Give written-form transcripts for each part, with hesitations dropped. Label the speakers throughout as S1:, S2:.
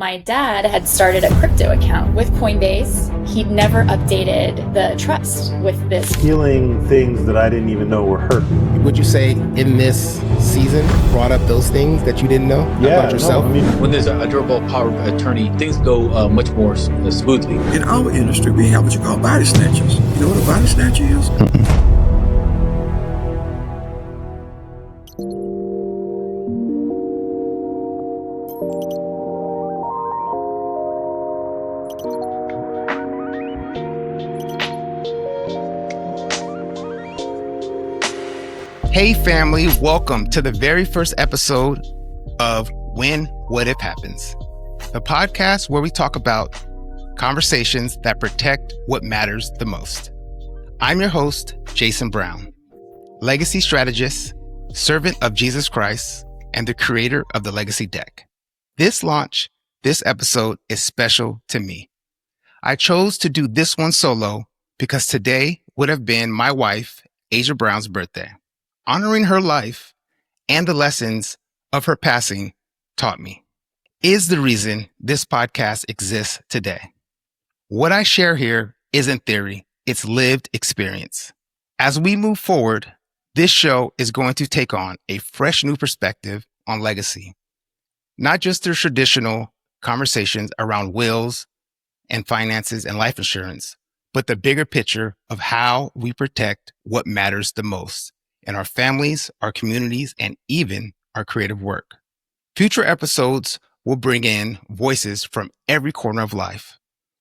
S1: My dad had started a crypto account with Coinbase. He'd never updated the trust with this.
S2: Healing things that I didn't even know were hurting.
S3: Would you say in this season brought up those things that you didn't know about yourself?
S4: No, when there's a durable power of attorney, things go much more smoothly.
S5: In our industry, we have what you call body snatchers. You know what a body snatcher is?
S3: Hey family, welcome to the very first episode of When What If Happens, the podcast where we talk about conversations that protect what matters the most. I'm your host, Jason Brown, legacy strategist, servant of Jesus Christ, and the creator of the Legacy Deck. This episode is special to me. I chose to do this one solo because today would have been my wife, Asia Brown's birthday. Honoring her life and the lessons of her passing taught me is the reason this podcast exists today. What I share here isn't theory, it's lived experience. As we move forward, this show is going to take on a fresh new perspective on legacy, not just the traditional conversations around wills and finances and life insurance, but the bigger picture of how we protect what matters the most in our families, our communities, and even our creative work. Future episodes will bring in voices from every corner of life.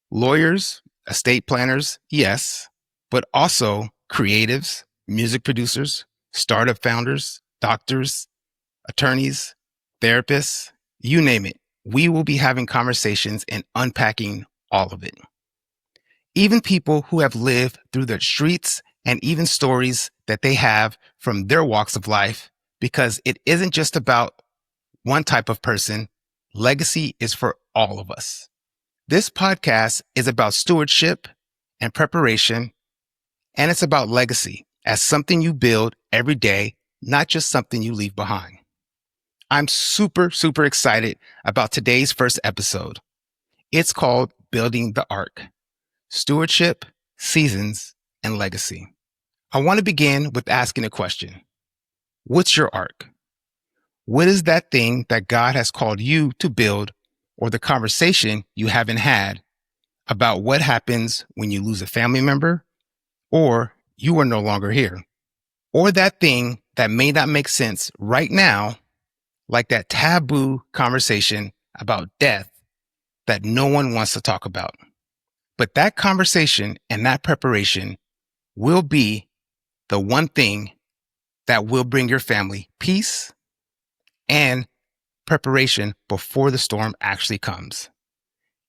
S3: Lawyers, estate planners, yes, but also creatives, music producers, startup founders, doctors, attorneys, therapists, you name it. We will be having conversations and unpacking all of it. Even people who have lived through the streets and even stories that they have from their walks of life, because it isn't just about one type of person. Legacy is for all of us. This podcast is about stewardship and preparation, and it's about legacy as something you build every day, not just something you leave behind. I'm super excited about today's first episode. It's called Building the Ark: Stewardship, Seasons, and Legacy. I want to begin with asking a question. What's your ark? What is that thing that God has called you to build, or the conversation you haven't had about what happens when you lose a family member or you are no longer here? Or that thing that may not make sense right now, like that taboo conversation about death that no one wants to talk about. But that conversation and that preparation will be the one thing that will bring your family peace and preparation before the storm actually comes.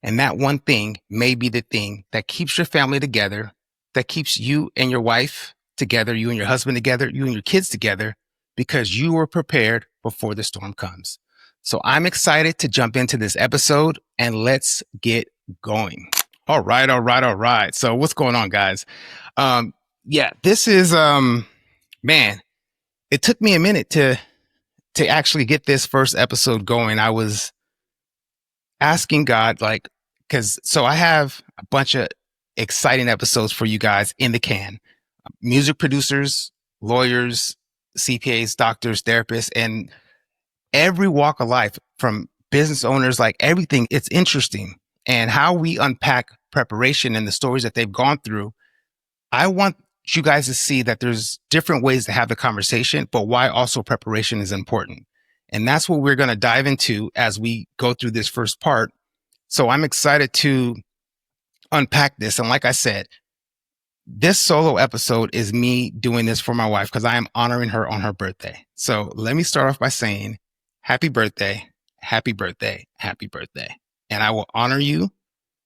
S3: And that one thing may be the thing that keeps your family together, that keeps you and your wife together, you and your husband together, you and your kids together, because you were prepared before the storm comes. So I'm excited to jump into this episode, and let's get going. All right. So what's going on, guys? This is, man, it took me a minute to actually get this first episode going. I was asking God, so I have a bunch of exciting episodes for you guys in the can. Music producers, lawyers, CPAs, doctors, therapists, and every walk of life, from business owners, like everything. It's interesting. And how we unpack preparation and the stories that they've gone through. I want you guys to see that there's different ways to have the conversation, but why also preparation is important. And that's what we're going to dive into as we go through this first part. So I'm excited to unpack this. And like I said, this solo episode is me doing this for my wife because I am honoring her on her birthday. So let me start off by saying happy birthday, happy birthday, happy birthday. And I will honor you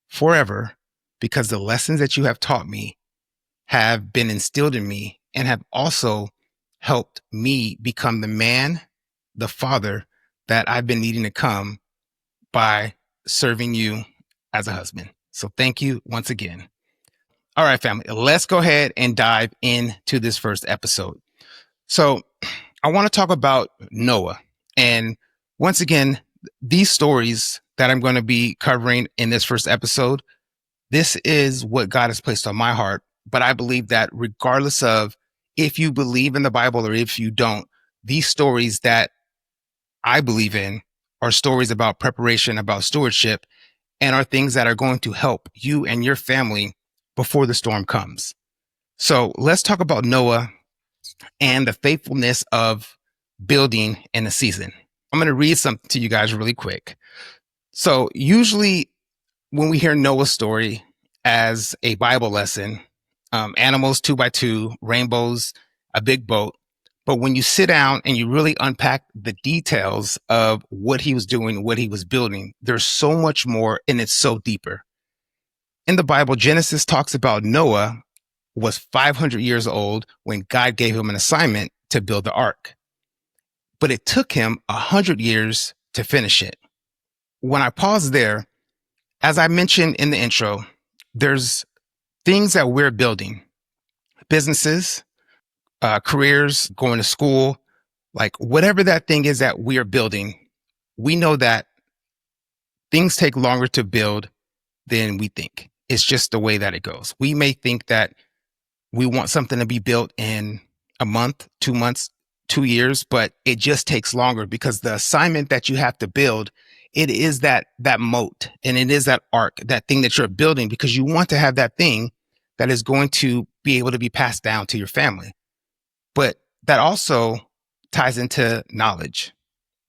S3: forever because the lessons that you have taught me have been instilled in me and have also helped me become the man, the father that I've been needing to come by serving you as a husband. So thank you once again. All right, family, let's go ahead and dive into this first episode. So I want to talk about Noah. And once again, these stories that I'm going to be covering in this first episode, this is what God has placed on my heart. But I believe that regardless of if you believe in the Bible or if you don't, these stories that I believe in are stories about preparation, about stewardship, and are things that are going to help you and your family before the storm comes. So let's talk about Noah and the faithfulness of building in a season. I'm going to read something to you guys really quick. So usually when we hear Noah's story as a Bible lesson, animals 2x2, rainbows, a big boat. But when you sit down and you really unpack the details of what he was doing, what he was building, there's so much more and it's so deeper. In the Bible, Genesis talks about Noah was 500 years old when God gave him an assignment to build the ark. But it took him 100 years to finish it. When I pause there, as I mentioned in the intro, there's things that we're building, businesses, careers, going to school, like whatever that thing is that we are building, we know that things take longer to build than we think. It's just the way that it goes. We may think that we want something to be built in a month, 2 months, 2 years, but it just takes longer because the assignment that you have to build, it is that moat and it is that ark, that thing that you're building because you want to have that thing that is going to be able to be passed down to your family. But that also ties into knowledge.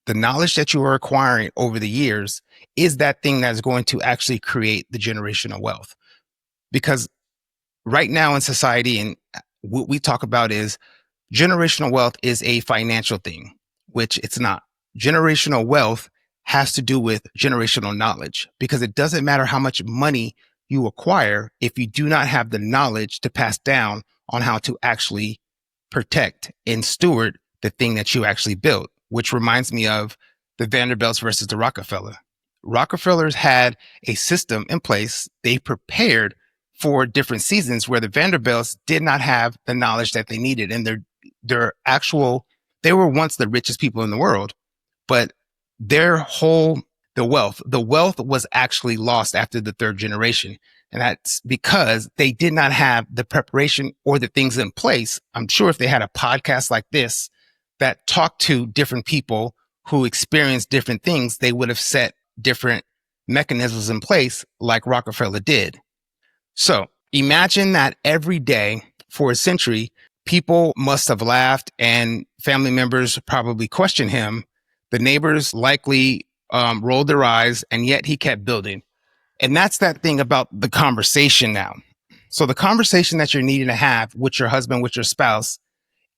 S3: The knowledge that you are acquiring over the years is that thing that is going to actually create the generational wealth. Because right now in society, and what we talk about is generational wealth is a financial thing, which it's not. Generational wealth has to do with generational knowledge because it doesn't matter how much money you acquire if you do not have the knowledge to pass down on how to actually protect and steward the thing that you actually built, which reminds me of the Vanderbilts versus the Rockefeller. Rockefellers had a system in place. They prepared for different seasons where the Vanderbilts did not have the knowledge that they needed. And they were once the richest people in the world, but the wealth was actually lost after the third generation. And that's because they did not have the preparation or the things in place. I'm sure if they had a podcast like this that talked to different people who experienced different things, they would have set different mechanisms in place like Rockefeller did. So imagine that every day for a century, people must have laughed and family members probably questioned him. The neighbors likely rolled their eyes, and yet he kept building. And that's that thing about the conversation now. So the conversation that you're needing to have with your husband, with your spouse,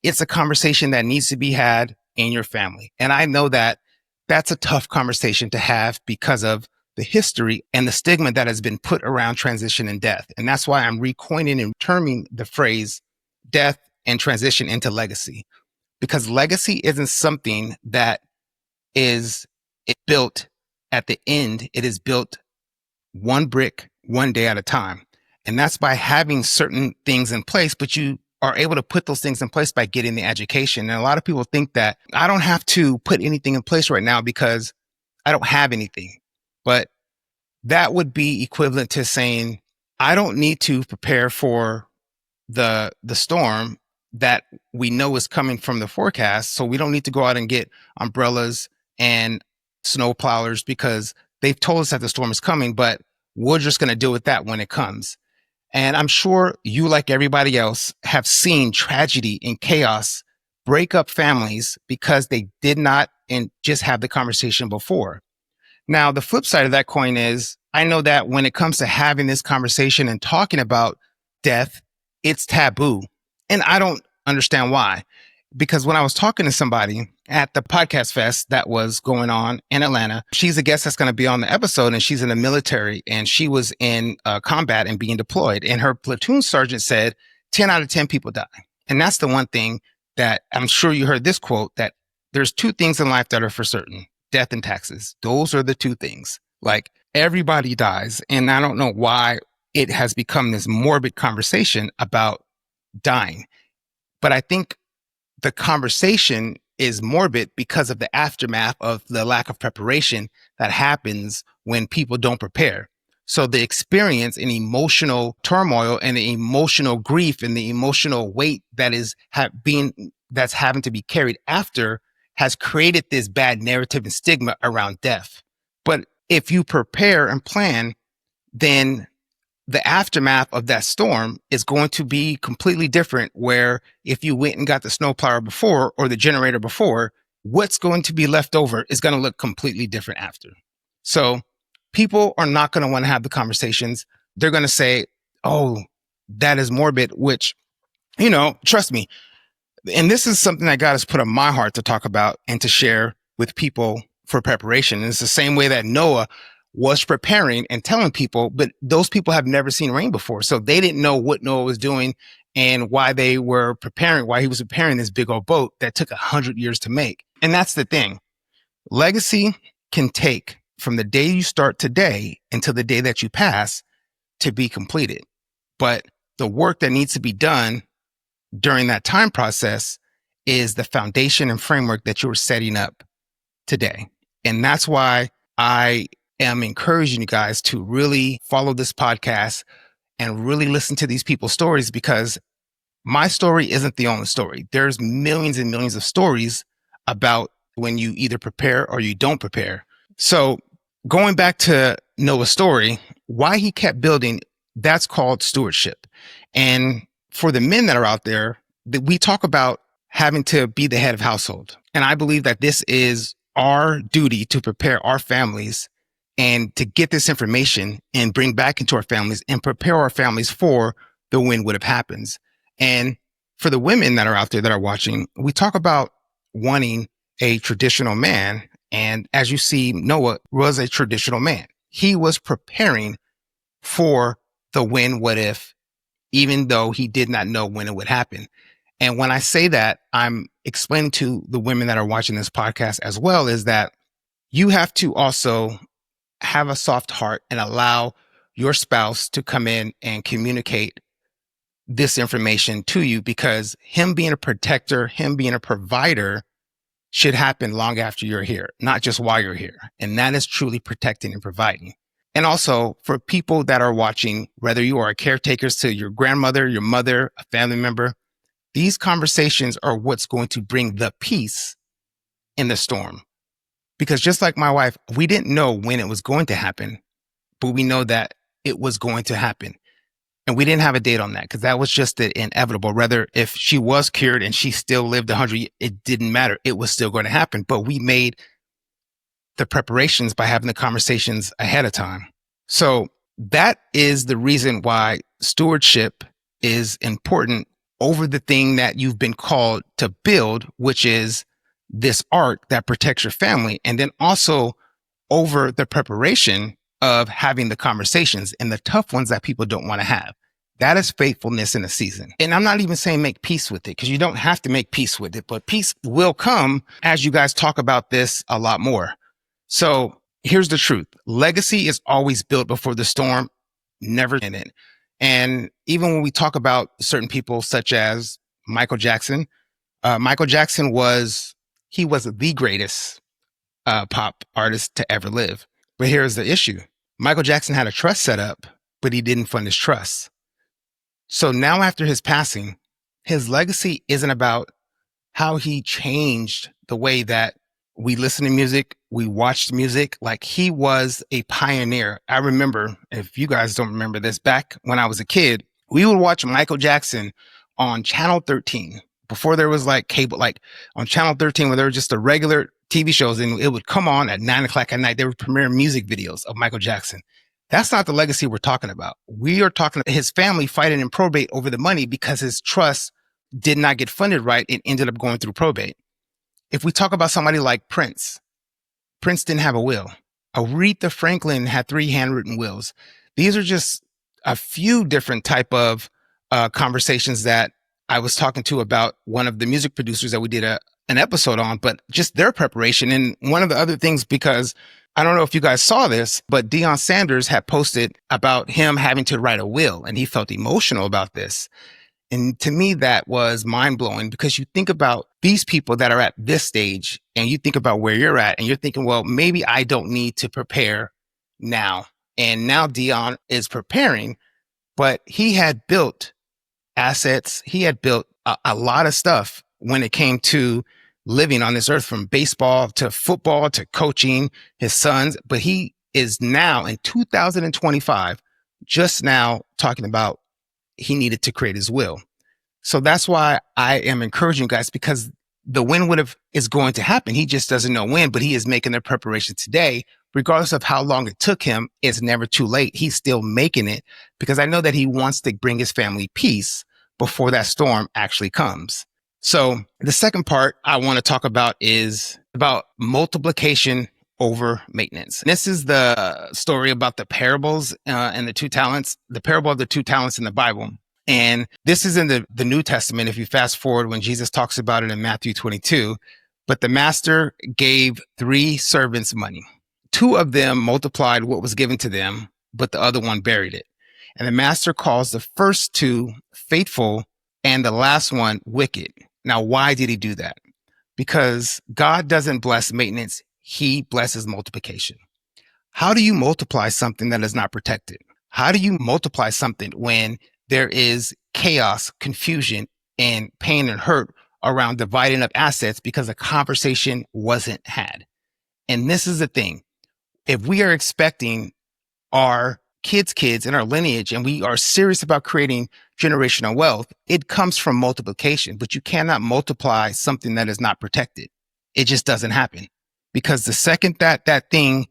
S3: it's a conversation that needs to be had in your family. And I know that that's a tough conversation to have because of the history and the stigma that has been put around transition and death. And that's why I'm recoining and terming the phrase death and transition into legacy, because legacy isn't something that is built at the end. It is built one brick, one day at a time. And that's by having certain things in place, but you are able to put those things in place by getting the education. And a lot of people think that I don't have to put anything in place right now because I don't have anything. But that would be equivalent to saying, I don't need to prepare for the storm that we know is coming from the forecast. So we don't need to go out and get umbrellas and snow plowers because they've told us that the storm is coming, but we're just going to deal with that when it comes. And I'm sure you, like everybody else, have seen tragedy and chaos break up families because they did not and just have the conversation before. Now, the flip side of that coin is I know that when it comes to having this conversation and talking about death, it's taboo. And I don't understand why. Because when I was talking to somebody at the podcast fest that was going on in Atlanta, she's a guest that's going to be on the episode, and she's in the military, and she was in combat and being deployed. And her platoon sergeant said 10 out of 10 people die. And that's the one thing that I'm sure you heard this quote, that there's two things in life that are for certain: death and taxes. Those are the two things. Like, everybody dies. And I don't know why it has become this morbid conversation about dying. But I think the conversation is morbid because of the aftermath of the lack of preparation that happens when people don't prepare. So the experience and emotional turmoil and the emotional grief and the emotional weight that is that's having to be carried after has created this bad narrative and stigma around death. But if you prepare and plan, then the aftermath of that storm is going to be completely different. Where if you went and got the snowplower before or the generator before, what's going to be left over is going to look completely different after. So people are not going to want to have the conversations. They're going to say, oh, that is morbid, which, trust me. And this is something that God has put on my heart to talk about and to share with people for preparation. And it's the same way that Noah was preparing and telling people, but those people have never seen rain before. So they didn't know what Noah was doing and why he was preparing this big old boat that took 100 years to make. And that's the thing. Legacy can take from the day you start today until the day that you pass to be completed. But the work that needs to be done during that time process is the foundation and framework that you are setting up today. And that's why I am encouraging you guys to really follow this podcast and really listen to these people's stories, because my story isn't the only story. There's millions and millions of stories about when you either prepare or you don't prepare. So going back to Noah's story, why he kept building, that's called stewardship. And for the men that are out there, we talk about having to be the head of household. And I believe that this is our duty to prepare our families and to get this information and bring back into our families and prepare our families for the when would have happens. And for the women that are out there that are watching, we talk about wanting a traditional man. And as you see, Noah was a traditional man. He was preparing for the when, what if, even though he did not know when it would happen. And when I say that, I'm explaining to the women that are watching this podcast as well, is that you have to also have a soft heart and allow your spouse to come in and communicate this information to you, because him being a protector, him being a provider should happen long after you're here, not just while you're here. And that is truly protecting and providing. And also for people that are watching, whether you are caretakers to your grandmother, your mother, a family member, these conversations are what's going to bring the peace in the storm. Because just like my wife, we didn't know when it was going to happen, but we know that it was going to happen. And we didn't have a date on that because that was just the inevitable. Rather, if she was cured and she still lived 100, it didn't matter. It was still going to happen. But we made the preparations by having the conversations ahead of time. So that is the reason why stewardship is important over the thing that you've been called to build, which is this ark that protects your family. And then also over the preparation of having the conversations and the tough ones that people don't want to have. That is faithfulness in a season. And I'm not even saying make peace with it, because you don't have to make peace with it, but peace will come as you guys talk about this a lot more. So here's the truth. Legacy is always built before the storm, never in it. And even when we talk about certain people such as Michael Jackson, was the greatest pop artist to ever live. But here's the issue. Michael Jackson had a trust set up, but he didn't fund his trust. So now after his passing, his legacy isn't about how he changed the way that we listen to music, we watched music. Like, he was a pioneer. I remember, if you guys don't remember this, back when I was a kid, we would watch Michael Jackson on Channel 13 before there was like cable, like on Channel 13 where there were just the regular TV shows, and it would come on at 9:00 at night. They would premiere music videos of Michael Jackson. That's not the legacy we're talking about. We are talking about his family fighting in probate over the money because his trust did not get funded right and ended up going through probate. If we talk about somebody like Prince didn't have a will. Aretha Franklin had 3 handwritten wills. These are just a few different type of conversations that I was talking to about one of the music producers that we did an episode on, but just their preparation. And one of the other things, because I don't know if you guys saw this, but Deion Sanders had posted about him having to write a will, and he felt emotional about this. And to me, that was mind blowing because you think about these people that are at this stage and you think about where you're at and you're thinking, well, maybe I don't need to prepare now. And now Dion is preparing, but he had built assets. He had built a lot of stuff when it came to living on this earth, from baseball to football to coaching his sons. But he is now in 2025, just now talking about he needed to create his will. So that's why I am encouraging you guys, because the when would have is going to happen. He just doesn't know when, but he is making the preparation today. Regardless of how long it took him, it's never too late. He's still making it because I know that he wants to bring his family peace before that storm actually comes. So the second part I want to talk about is about multiplication over maintenance. This is the story about the parables and the 2 talents, the parable of the 2 talents in the Bible. And this is in the New Testament. If you fast forward when Jesus talks about it in Matthew 22, but the master gave 3 servants money. 2 of them multiplied what was given to them, but the other one buried it. And the master calls the first 2 faithful and the last one wicked. Now, why did he do that? Because God doesn't bless maintenance. He blesses multiplication. How do you multiply something that is not protected? How do you multiply something when there is chaos, confusion, and pain and hurt around dividing up assets because a conversation wasn't had? And this is the thing. If we are expecting our kids and our lineage, and we are serious about creating generational wealth, it comes from multiplication, but you cannot multiply something that is not protected. It just doesn't happen, because the second that thing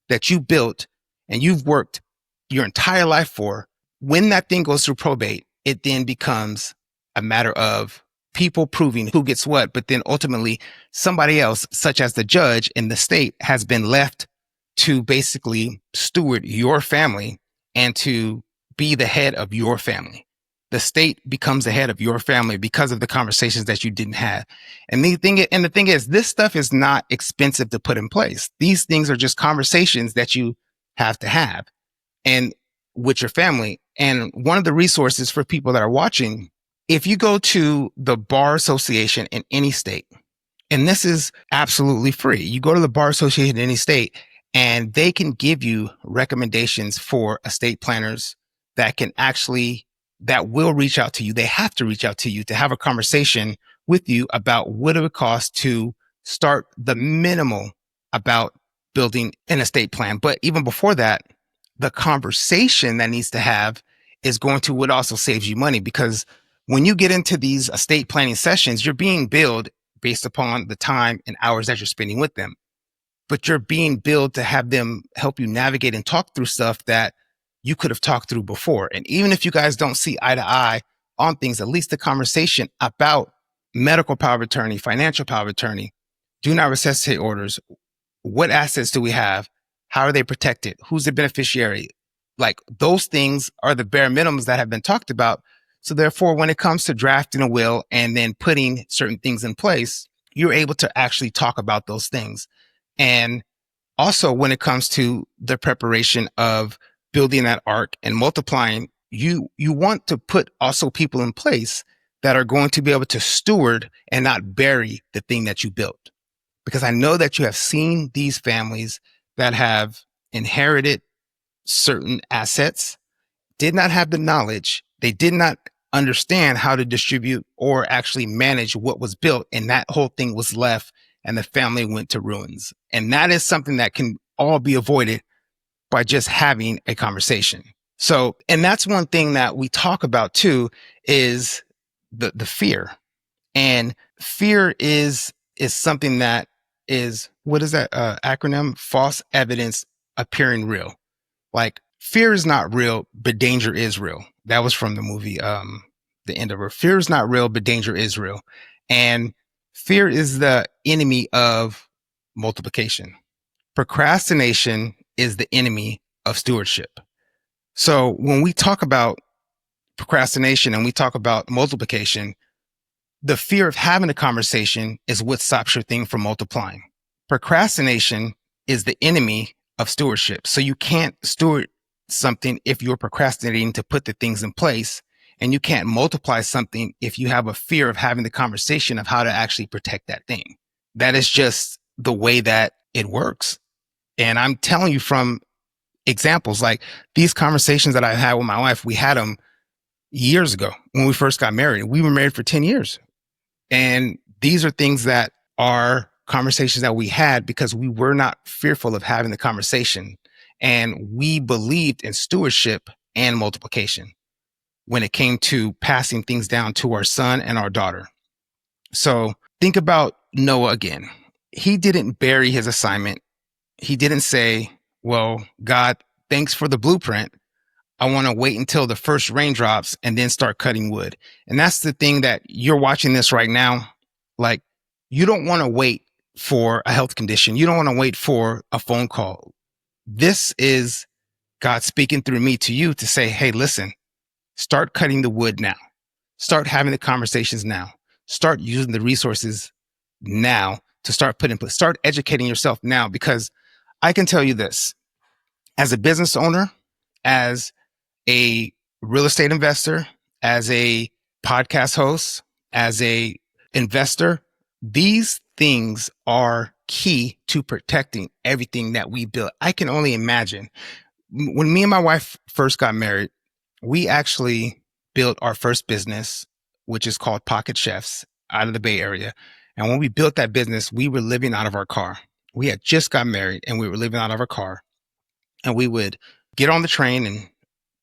S3: that you built and you've worked your entire life for, when that thing goes through probate, it then becomes a matter of people proving who gets what, but then ultimately somebody else, such as the judge in the state, has been left to basically steward your family and to be the head of your family. The state becomes the head of your family because of the conversations that you didn't have. And the thing is, this stuff is not expensive to put in place. These things are just conversations that you have to have and with your family. And one of the resources for people that are watching, if you go to the Bar Association in any state, and this is absolutely free, you go to the Bar Association in any state, and they can give you recommendations for estate planners that will reach out to you. They have to reach out to you to have a conversation with you about what it would cost to start the minimal about building an estate plan. But even before that, the conversation that needs to have is going to what also saves you money, because when you get into these estate planning sessions, you're being billed based upon the time and hours that you're spending with them. But you're being billed to have them help you navigate and talk through stuff that you could have talked through before. And even if you guys don't see eye to eye on things, at least the conversation about medical power of attorney, financial power of attorney, do not resuscitate orders. What assets do we have? How are they protected? Who's the beneficiary? Like, those things are the bare minimums that have been talked about. So therefore, when it comes to drafting a will and then putting certain things in place, you're able to actually talk about those things. And also when it comes to the preparation of building that ark and multiplying, you want to put also people in place that are going to be able to steward and not bury the thing that you built. Because I know that you have seen these families that have inherited certain assets, did not have the knowledge, they did not understand how to distribute or actually manage what was built, and that whole thing was left and the family went to ruins. And that is something that can all be avoided by just having a conversation. So, and that's one thing that we talk about too, is the fear. And fear is something that is, what is that acronym? False evidence appearing real. Like, fear is not real, but danger is real. That was from the movie, The End of Her. Fear is not real, but danger is real. And fear is the enemy of multiplication. Procrastination is the enemy of stewardship. So when we talk about procrastination and we talk about multiplication, the fear of having a conversation is what stops your thing from multiplying. Procrastination is the enemy of stewardship. So you can't steward something if you're procrastinating to put the things in place. And you can't multiply something if you have a fear of having the conversation of how to actually protect that thing. That is just the way that it works. And I'm telling you from examples, like these conversations that I had with my wife, we had them years ago when we first got married. We were married for 10 years. And these are things that are conversations that we had because we were not fearful of having the conversation. And we believed in stewardship and multiplication when it came to passing things down to our son and our daughter. So think about Noah again. He didn't bury his assignment. He didn't say, well, God, thanks for the blueprint. I want to wait until the first raindrops and then start cutting wood. And that's the thing that you're watching this right now. Like, you don't want to wait for a health condition. You don't want to wait for a phone call. This is God speaking through me to you to say, hey, listen, start cutting the wood now. Start having the conversations now. Start using the resources now to start start educating yourself now, because I can tell you this, as a business owner, as a real estate investor, as a podcast host, as a investor, these things are key to protecting everything that we build. I can only imagine when me and my wife first got married, we actually built our first business, which is called Pocket Chefs, out of the Bay Area. And when we built that business, we were living out of our car. We had just got married and we were living out of our car. And we would get on the train and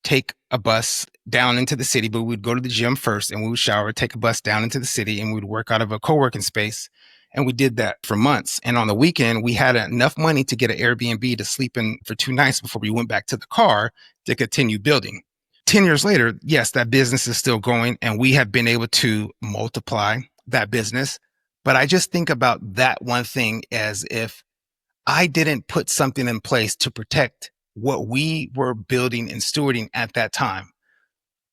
S3: take a bus down into the city, but we'd go to the gym first and we would shower, take a bus down into the city, and we'd work out of a co-working space. And we did that for months. And on the weekend, we had enough money to get an Airbnb to sleep in for 2 nights before we went back to the car to continue building. 10 years later, yes, that business is still going and we have been able to multiply that business. But I just think about that one thing as if I didn't put something in place to protect what we were building and stewarding at that time.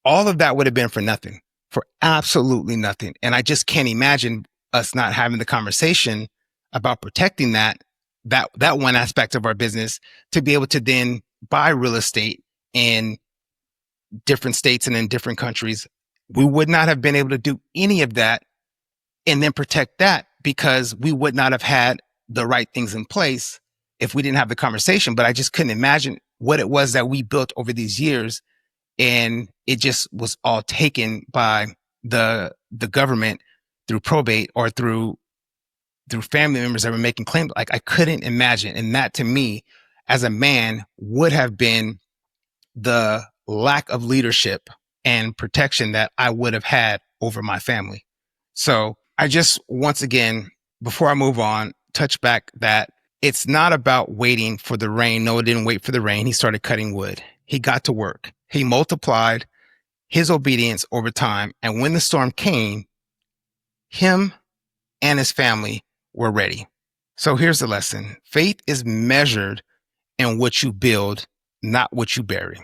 S3: All of that would have been for nothing, for absolutely nothing. And I just can't imagine us not having the conversation about protecting that one aspect of our business to be able to then buy real estate in different states and in different countries. We would not have been able to do any of that and then protect that because we would not have had the right things in place if we didn't have the conversation. But I just couldn't imagine what it was that we built over these years. And it just was all taken by the government through probate or through family members that were making claims. Like, I couldn't imagine. And that to me, as a man, would have been the lack of leadership and protection that I would have had over my family. So I just, once again, before I move on, touch back that it's not about waiting for the rain. Noah didn't wait for the rain. He started cutting wood. He got to work. He multiplied his obedience over time. And when the storm came, him and his family were ready. So here's the lesson. Faith is measured in what you build, not what you bury.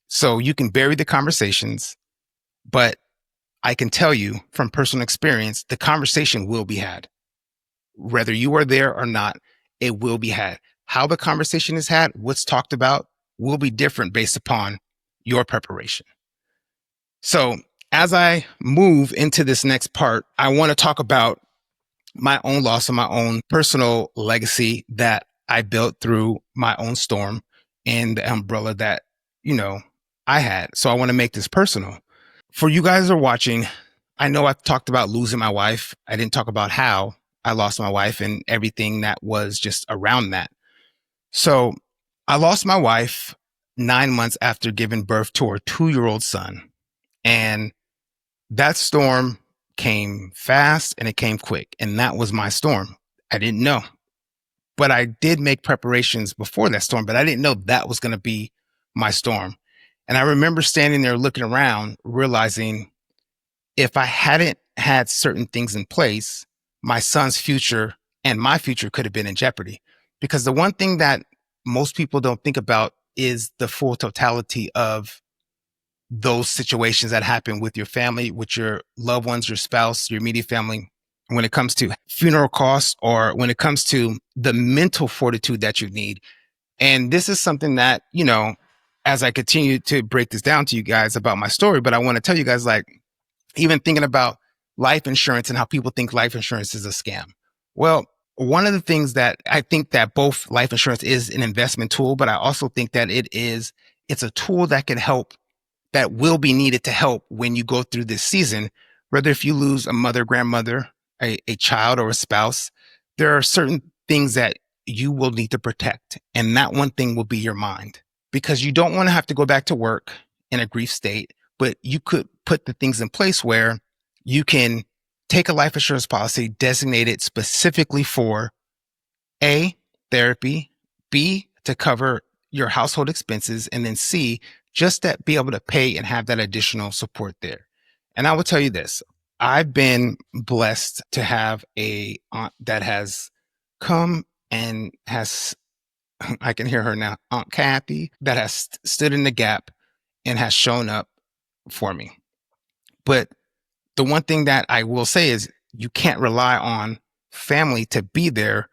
S3: So you can bury the conversations, but I can tell you from personal experience, the conversation will be had. Whether you are there or not, it will be had. How the conversation is had, what's talked about, will be different based upon your preparation. So as I move into this next part, I want to talk about my own loss and my own personal legacy that I built through my own storm and the umbrella that, I had. So I want to make this personal. For you guys that are watching, I know I've talked about losing my wife. I didn't talk about how I lost my wife and everything that was just around that. So I lost my wife 9 months after giving birth to our 2-year-old son. And that storm came fast and it came quick. And that was my storm. I didn't know. But I did make preparations before that storm, but I didn't know that was going to be my storm. And I remember standing there looking around, realizing if I hadn't had certain things in place, my son's future and my future could have been in jeopardy. Because the one thing that most people don't think about is the full totality of those situations that happen with your family, with your loved ones, your spouse, your immediate family, when it comes to funeral costs or when it comes to the mental fortitude that you need. And this is something that, as I continue to break this down to you guys about my story, but I want to tell you guys, like, even thinking about life insurance and how people think life insurance is a scam. Well, one of the things that I think that both life insurance is an investment tool, but I also think that it's a tool that can help, that will be needed to help when you go through this season, whether if you lose a mother, grandmother, a child, or a spouse. There are certain things that you will need to protect. And that one thing will be your mind, because you don't want to have to go back to work in a grief state, but you could put the things in place where you can take a life insurance policy designated specifically for A, therapy, B, to cover your household expenses, and then C, just that be able to pay and have that additional support there. And I will tell you this, I've been blessed to have a aunt that has come and has, I can hear her now, Aunt Kathy, that has stood in the gap and has shown up for me. But the one thing that I will say is you can't rely on family to be there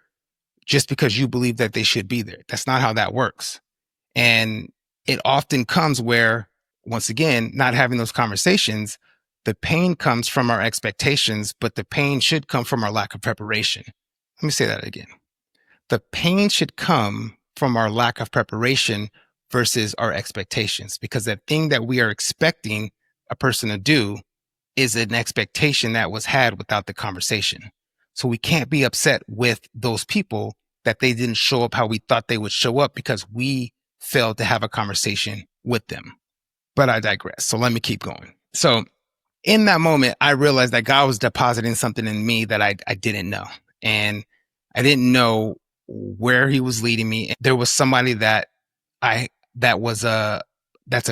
S3: just because you believe that they should be there. That's not how that works. And it often comes where, once again, not having those conversations, the pain comes from our expectations, but the pain should come from our lack of preparation. Let me say that again. The pain should come from our lack of preparation versus our expectations, because that thing that we are expecting a person to do is an expectation that was had without the conversation. So we can't be upset with those people that they didn't show up how we thought they would show up because we failed to have a conversation with them. But I digress. So let me keep going. So in that moment, I realized that God was depositing something in me that I didn't know. And I didn't know where he was leading me. There was somebody that's a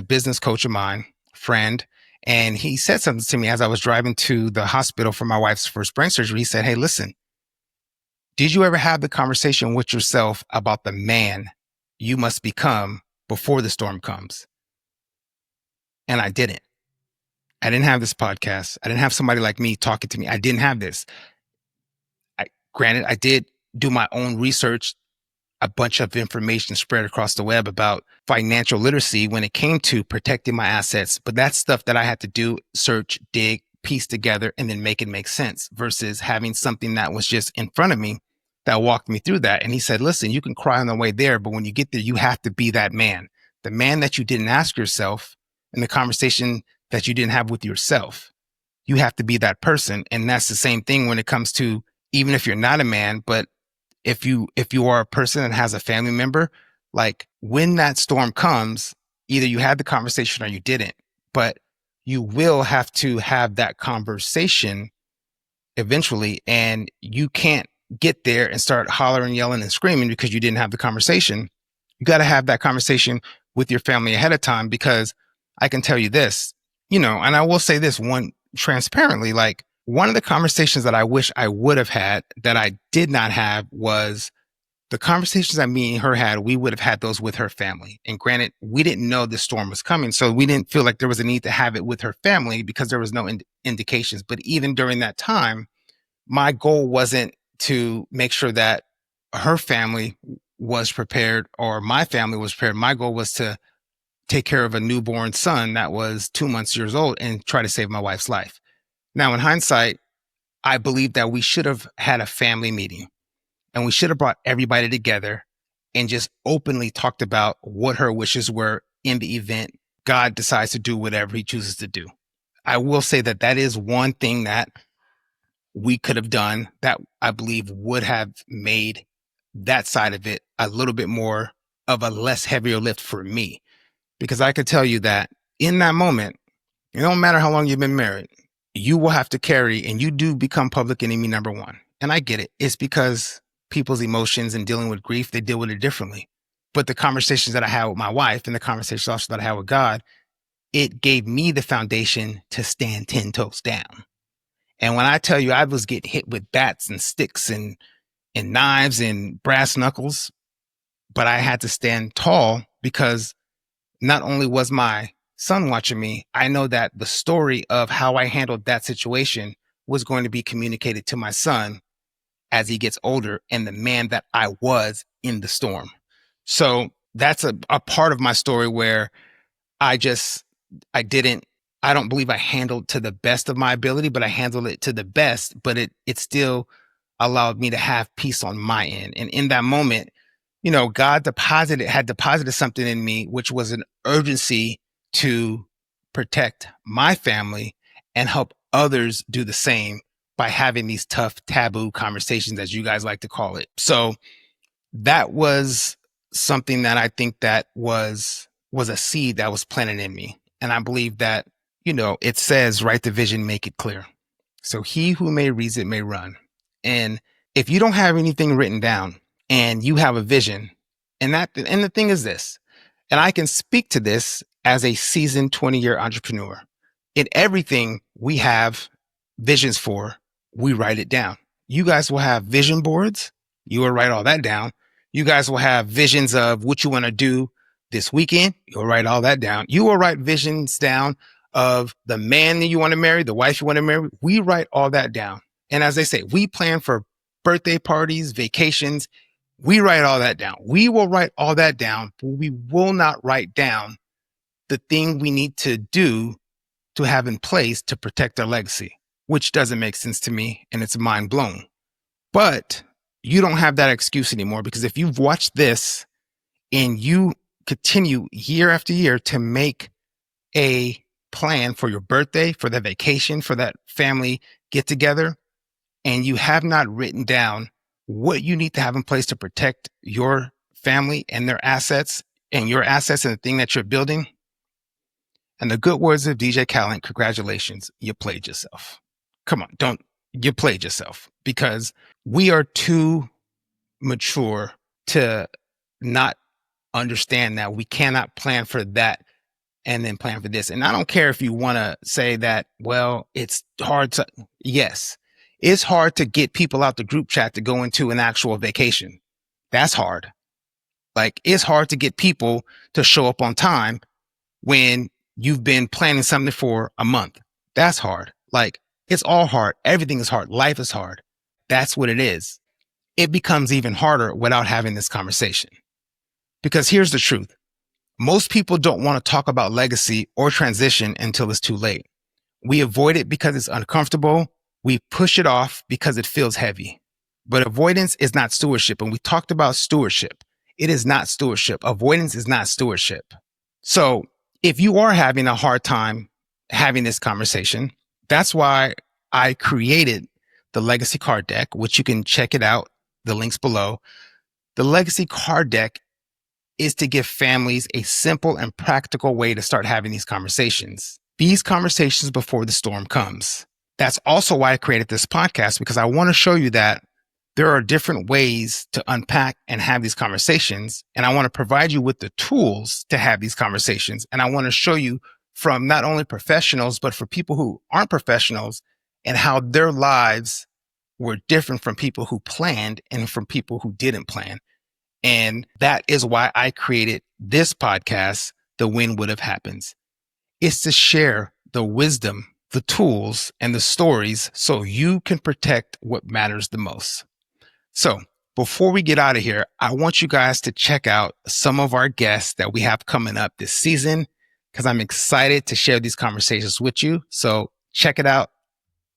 S3: business coach of mine, friend. And he said something to me as I was driving to the hospital for my wife's first brain surgery. He said, "Hey, listen, did you ever have the conversation with yourself about the man you must become before the storm comes?" And I didn't. I didn't have this podcast. I didn't have somebody like me talking to me. I didn't have this. Granted, I did do my own research, a bunch of information spread across the web about financial literacy when it came to protecting my assets. But that's stuff that I had to do, search, dig, piece together, and then make it make sense, versus having something that was just in front of me that walked me through that. And he said, "Listen, you can cry on the way there, but when you get there, you have to be that man, the man that you didn't ask yourself, and the conversation that you didn't have with yourself. You have to be that person." And that's the same thing when it comes to, even if you're not a man, but if you are a person that has a family member, like when that storm comes, either you had the conversation or you didn't, but you will have to have that conversation eventually. And you can't get there and start hollering, yelling, and screaming because you didn't have the conversation. You got to have that conversation with your family ahead of time, because I can tell you this, and I will say this one transparently, like one of the conversations that I wish I would have had that I did not have was the conversations that me and her had. We would have had those with her family. And granted, we didn't know the storm was coming, so we didn't feel like there was a need to have it with her family because there was no indications. But even during that time, my goal wasn't to make sure that her family was prepared or my family was prepared. My goal was to take care of a newborn son that was 2 months years old and try to save my wife's life. Now, in hindsight, I believe that we should have had a family meeting and we should have brought everybody together and just openly talked about what her wishes were in the event God decides to do whatever he chooses to do. I will say that that is one thing that we could have done that I believe would have made that side of it a little bit more of a less heavier lift for me. Because I could tell you that in that moment, it don't matter how long you've been married, you will have to carry, and you do become public enemy number one. And I get it. It's because people's emotions and dealing with grief, they deal with it differently. But the conversations that I had with my wife and the conversations also that I had with God, it gave me the foundation to stand 10 toes down. And when I tell you I was getting hit with bats and sticks and knives and brass knuckles, but I had to stand tall because not only was my son watching me, I know that the story of how I handled that situation was going to be communicated to my son as he gets older and the man that I was in the storm. So that's a part of my story where I don't believe I handled to the best of my ability, but I handled it to the best, but it still allowed me to have peace on my end. And in that moment, God had deposited something in me, which was an urgency to protect my family and help others do the same by having these tough taboo conversations, as you guys like to call it. So that was something that I think that was a seed that was planted in me. And I believe that, it says, write the vision, make it clear. So he who may read it may run. And if you don't have anything written down and you have a vision, and the thing is this, and I can speak to this as a seasoned 20-year entrepreneur. In everything we have visions for, we write it down. You guys will have vision boards. You will write all that down. You guys will have visions of what you want to do this weekend. You'll write all that down. You will write visions down of the man that you want to marry, the wife you want to marry. We write all that down. And as they say, we plan for birthday parties, vacations. We write all that down. We will write all that down, but we will not write down the thing we need to do to have in place to protect our legacy, which doesn't make sense to me. And it's mind blown. But you don't have that excuse anymore, because if you've watched this and you continue year after year to make a plan for your birthday, for that vacation, for that family get together, and you have not written down what you need to have in place to protect your family and their assets and your assets and the thing that you're building. And the good words of DJ Khaled, congratulations, you played yourself. Come on, you played yourself, because we are too mature to not understand that we cannot plan for that and then plan for this. And I don't care if you want to say that, well, it's hard to, yes, it's hard to get people out the group chat to go into an actual vacation. That's hard. Like, it's hard to get people to show up on time when you've been planning something for a month. That's hard. Like, it's all hard. Everything is hard. Life is hard. That's what it is. It becomes even harder without having this conversation. Because here's the truth. Most people don't want to talk about legacy or transition until it's too late. We avoid it because it's uncomfortable. We push it off because it feels heavy. But avoidance is not stewardship. And we talked about stewardship. It is not stewardship. Avoidance is not stewardship. So if you are having a hard time having this conversation, that's why I created the Legacy Card Deck, which you can check it out. The link's below. The Legacy Card Deck is to give families a simple and practical way to start having these conversations. These conversations before the storm comes. That's also why I created this podcast, because I want to show you that there are different ways to unpack and have these conversations. And I want to provide you with the tools to have these conversations. And I want to show you from not only professionals, but for people who aren't professionals, and how their lives were different from people who planned and from people who didn't plan. And that is why I created this podcast, The When Would Have Happens. It's to share the wisdom, the tools, and the stories so you can protect what matters the most. So before we get out of here, I want you guys to check out some of our guests that we have coming up this season, because I'm excited to share these conversations with you. So check it out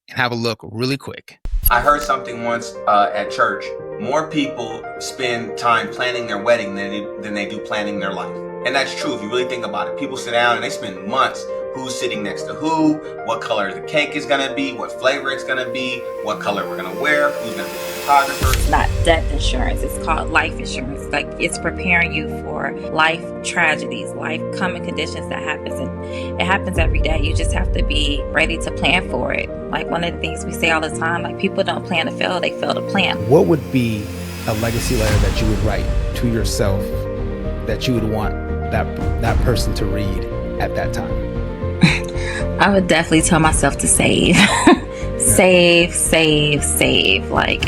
S3: and have a look really quick.
S6: I heard something once at church. More people spend time planning their wedding than they do planning their life. And that's true if you really think about it. People sit down and they spend months. Who's sitting next to who, what color the cake is going to be, what flavor it's going to be, what color we're going to wear, who's going to be the photographer.
S7: It's not death insurance. It's called life insurance. Like, it's preparing you for life tragedies, life common conditions that happens. And it happens every day. You just have to be ready to plan for it. Like, one of the things we say all the time, like, people don't plan to fail, they fail to plan.
S3: What would be a legacy letter that you would write to yourself that you would want that person to read at that time?
S7: I would definitely tell myself to save. Save. Like,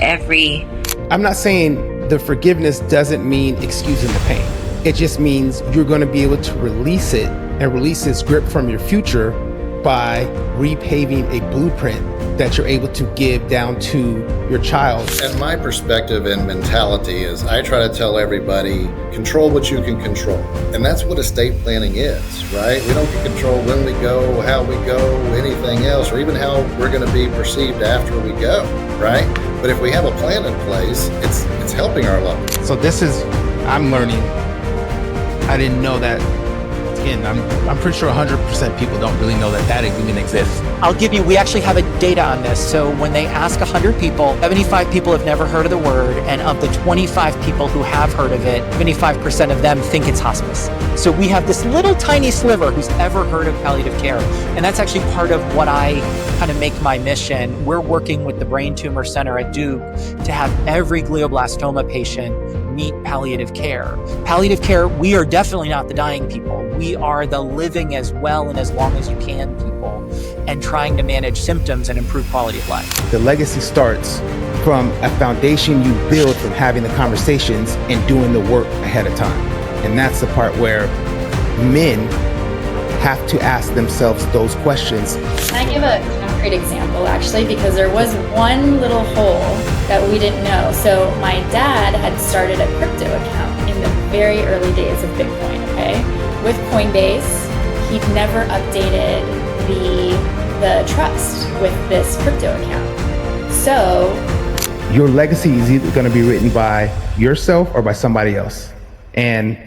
S3: I'm not saying the forgiveness doesn't mean excusing the pain. It just means you're going to be able to release it and release its grip from your future by repaving a blueprint that you're able to give down to your child.
S8: And my perspective and mentality is I try to tell everybody, control what you can control. And that's what estate planning is, right? We don't get control when we go, how we go, anything else, or even how we're going to be perceived after we go, right? But if we have a plan in place, it's helping our loved ones.
S3: So this is, I'm learning. I didn't know that. Again, I'm pretty sure 100% people don't really know that even exists.
S9: I'll give you, we actually have a data on this. So when they ask 100 people, 75 people have never heard of the word. And of the 25 people who have heard of it, 75% of them think it's hospice. So we have this little tiny sliver who's ever heard of palliative care. And that's actually part of what I kind of make my mission. We're working with the Brain Tumor Center at Duke to have every glioblastoma patient meet palliative care. Palliative care, we are definitely not the dying people. We are the living as well and as long as you can people, and trying to manage symptoms and improve quality of life.
S3: The legacy starts from a foundation you build from having the conversations and doing the work ahead of time. And that's the part where men have to ask themselves those questions.
S1: Can I give a concrete example, actually? Because there was one little hole that we didn't know. So my dad had started a crypto account in the very early days of Bitcoin, okay? With Coinbase, he'd never updated the trust with this crypto account. So
S3: your legacy is either going to be written by yourself or by somebody else. And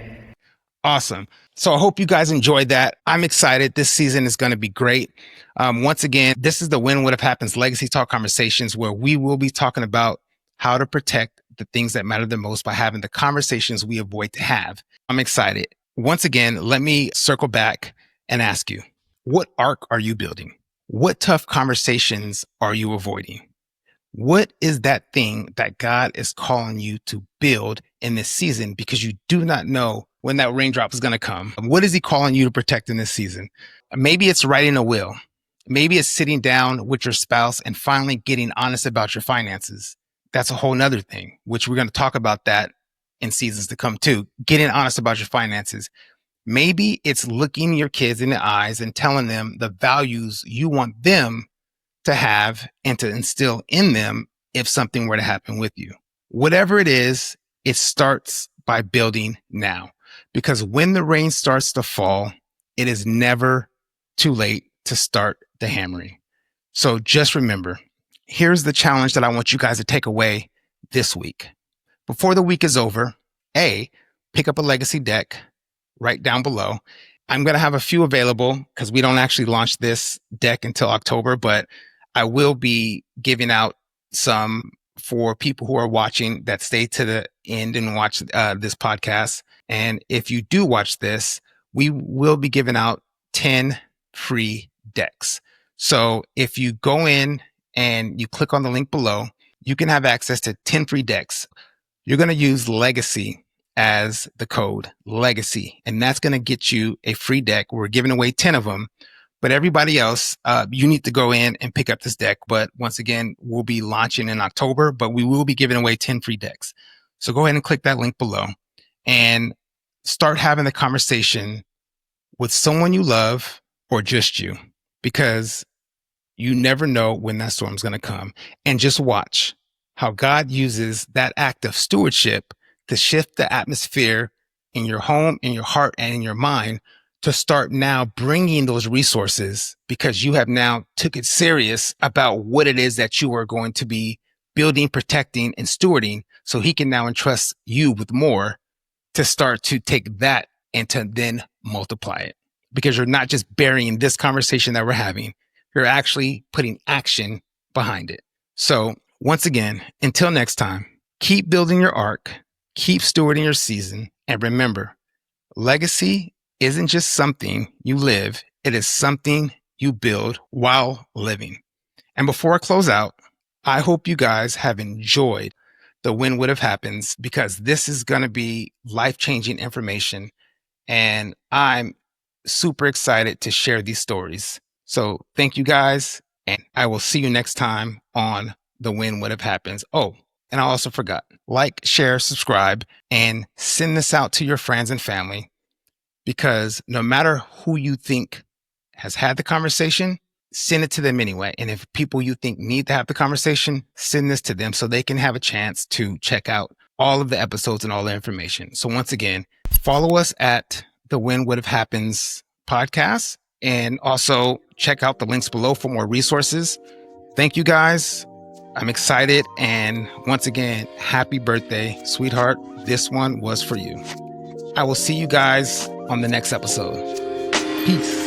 S3: awesome. So I hope you guys enjoyed that. I'm excited. This season is going to be great. Once again, this is the When What If Happens Legacy Talk Conversations, where we will be talking about how to protect the things that matter the most by having the conversations we avoid to have. I'm excited. Once again, let me circle back and ask you, what arc are you building? What tough conversations are you avoiding? What is that thing that God is calling you to build in this season, because you do not know when that raindrop is going to come? What is he calling you to protect in this season? Maybe it's writing a will. Maybe it's sitting down with your spouse and finally getting honest about your finances. That's a whole nother thing, which we're going to talk about that in seasons to come too. Getting honest about your finances. Maybe it's looking your kids in the eyes and telling them the values you want them to have and to instill in them if something were to happen with you. Whatever it is, it starts by building now. Because when the rain starts to fall, it is never too late to start the hammering. So just remember, here's the challenge that I want you guys to take away this week. Before the week is over, pick up a legacy deck right down below. I'm going to have a few available because we don't actually launch this deck until October, but I will be giving out some for people who are watching that stay to the end and watch this podcast. And if you do watch this, we will be giving out 10 free decks. So if you go in and you click on the link below, you can have access to 10 free decks. You're going to use Legacy as the code, Legacy, and that's going to get you a free deck. We're giving away 10 of them, but everybody else, you need to go in and pick up this deck. But once again, we'll be launching in October, but we will be giving away 10 free decks. So go ahead and click that link below and start having the conversation with someone you love or just you, because you never know when that storm's going to come. And just watch how God uses that act of stewardship to shift the atmosphere in your home, in your heart, and in your mind to start now bringing those resources, because you have now took it serious about what it is that you are going to be building, protecting, and stewarding. So he can now entrust you with more to start to take that and to then multiply it, because you're not just burying this conversation that we're having. You're actually putting action behind it. So once again, until next time, keep building your arc, keep stewarding your season. And remember, legacy isn't just something you live. It is something you build while living. And before I close out, I hope you guys have enjoyed the When What If Happens, because this is going to be life-changing information. And I'm super excited to share these stories. So thank you guys. And I will see you next time on the When What If Happens. Oh, and I also forgot, like, share, subscribe, and send this out to your friends and family, because no matter who you think has had the conversation, send it to them anyway. And if people you think need to have the conversation, send this to them so they can have a chance to check out all of the episodes and all the information. So once again, follow us at the When What If Happens podcast, and also check out the links below for more resources. Thank you guys. I'm excited. And once again, happy birthday, sweetheart. This one was for you. I will see you guys on the next episode. Peace.